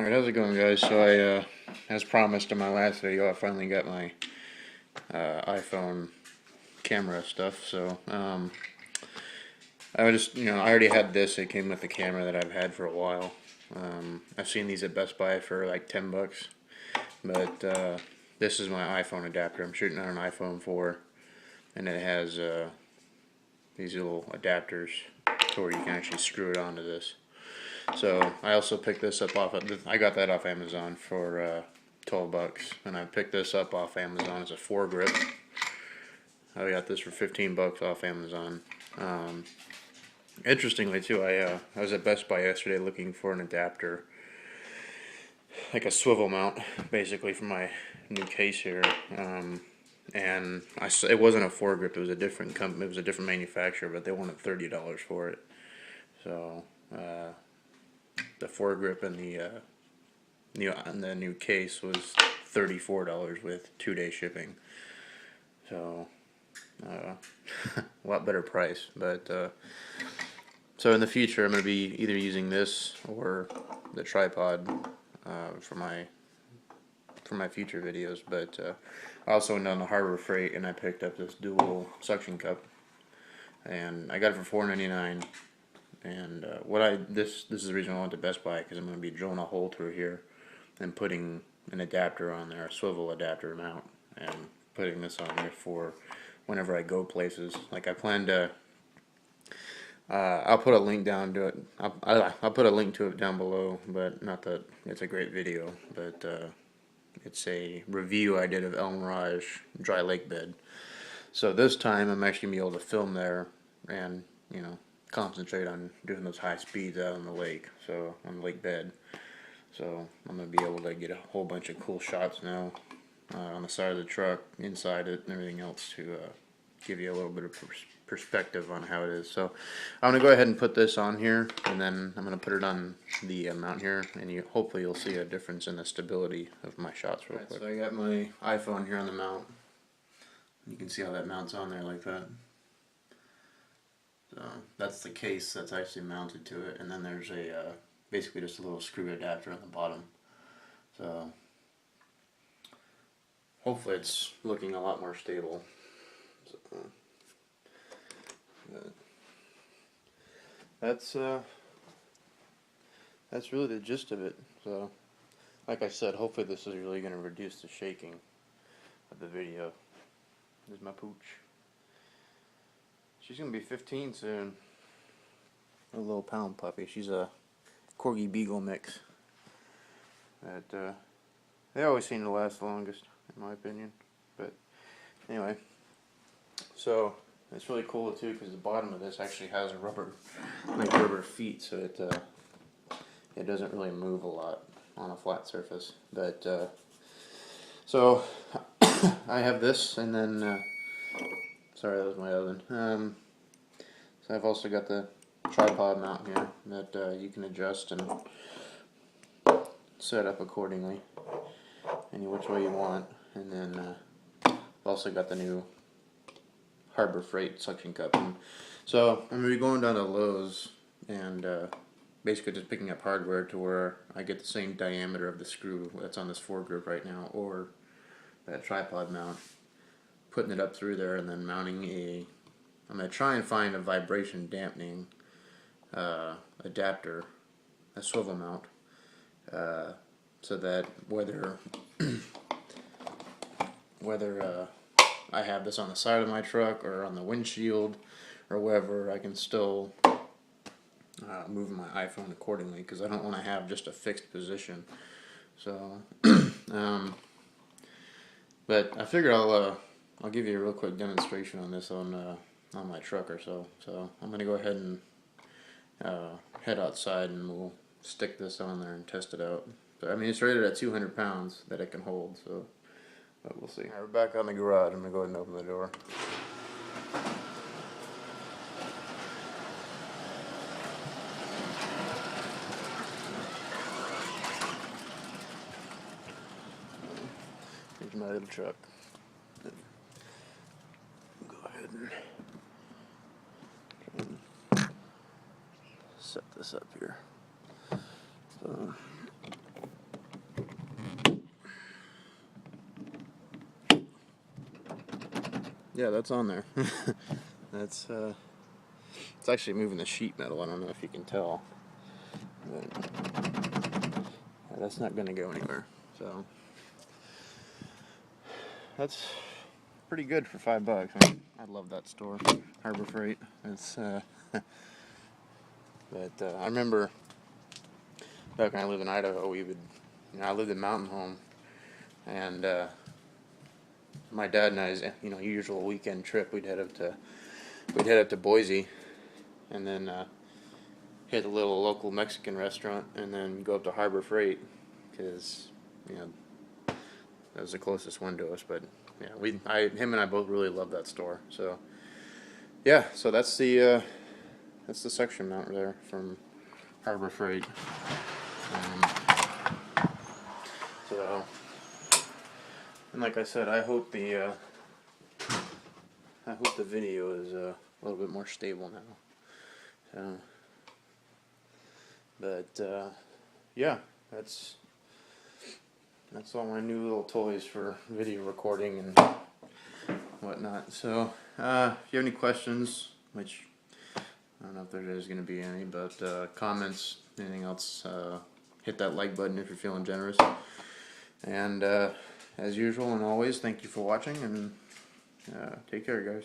Alright, how's it going, guys? So as promised in my last video, I finally got my iPhone camera stuff. So I already had this. It came with the camera that I've had for a while. I've seen these at Best Buy for like $10, but this is my iPhone adapter. I'm shooting on an iPhone 4, and it has these little adapters to where you can actually screw it onto this. So I also picked this up I got that off Amazon for $12, and I picked this up off Amazon as a foregrip. I got this for $15 off Amazon. Interestingly too, I was at Best Buy yesterday looking for an adapter, like a swivel mount, basically for my new case here. And it wasn't a foregrip; it was a different company. It was a different manufacturer, but they wanted $30 for it. So the foregrip and the new case was $34 with 2-day shipping. So a lot better price. But so in the future, I'm going to be either using this or the tripod for my future videos. But I also went down to Harbor Freight and I picked up this dual suction cup, and I got it for $4.99. And this is the reason I went to Best Buy, because I'm going to be drilling a hole through here and putting an adapter on there, a swivel adapter mount, and putting this on there for whenever I go places. Like I plan to, I'll put a link down to it. I'll put a link to it down below, but not that it's a great video, but it's a review I did of El Mirage dry lake bed. So this time I'm actually going to be able to film there and, concentrate on doing those high speeds out on the lake, so on the lake bed. So I'm going to be able to get a whole bunch of cool shots now on the side of the truck, inside it, and everything else to give you a little bit of perspective on how it is. So I'm going to go ahead and put this on here, and then I'm going to put it on the mount here, and hopefully you'll see a difference in the stability of my shots real quick. So I got my iPhone here on the mount. You can see how that mounts on there like that. So that's the case that's actually mounted to it, and then there's a basically just a little screw adapter on the bottom. So hopefully it's looking a lot more stable. So, that's really the gist of it. So like I said, hopefully this is really going to reduce the shaking of the video. There's my pooch. She's going to be 15 soon. A little pound puppy. She's a Corgi Beagle mix. But they always seem to last the longest, in my opinion. But anyway, so it's really cool too, because the bottom of this actually has a rubber feet, so it doesn't really move a lot on a flat surface. But so I have this, and then sorry, that was my oven. So I've also got the tripod mount here that you can adjust and set up accordingly, any which way you want. And then I've also got the new Harbor Freight suction cup. And so I'm going to be going down to Lowe's and basically just picking up hardware to where I get the same diameter of the screw that's on this foregrip right now, or that tripod mount, putting it up through there, and then mounting I'm going to try and find a vibration dampening adapter, a swivel mount, so that whether I have this on the side of my truck or on the windshield or wherever, I can still move my iPhone accordingly, because I don't want to have just a fixed position. So but I figure I'll give you a real quick demonstration on this on my truck or so. So I'm going to go ahead and head outside, and we'll stick this on there and test it out. But I mean, it's rated at 200 pounds that it can hold, so but we'll see. Alright, we're back out in the garage. I'm going to go ahead and open the door. Here's my little truck. Go ahead and set this up here. So Yeah, that's on there. That's it's actually moving the sheet metal. I don't know if you can tell, but yeah, that's not going to go anywhere. So that's pretty good for $5. I mean, I love that store, Harbor Freight. It's but I remember back when I lived in Idaho, we would, I lived in Mountain Home, and my dad and I's, usual weekend trip, we'd head up to Boise, and then hit a little local Mexican restaurant, and then go up to Harbor Freight, because that was the closest one to us. But yeah, him and I both really love that store. So yeah, so that's the suction mount there from Harbor Freight. So, and like I said, I hope the video is a little bit more stable now. So, but yeah, that's all my new little toys for video recording and whatnot. So, if you have any questions, which I don't know if there is going to be any, but comments, anything else, hit that like button if you're feeling generous. And as usual and always, thank you for watching, and take care, guys.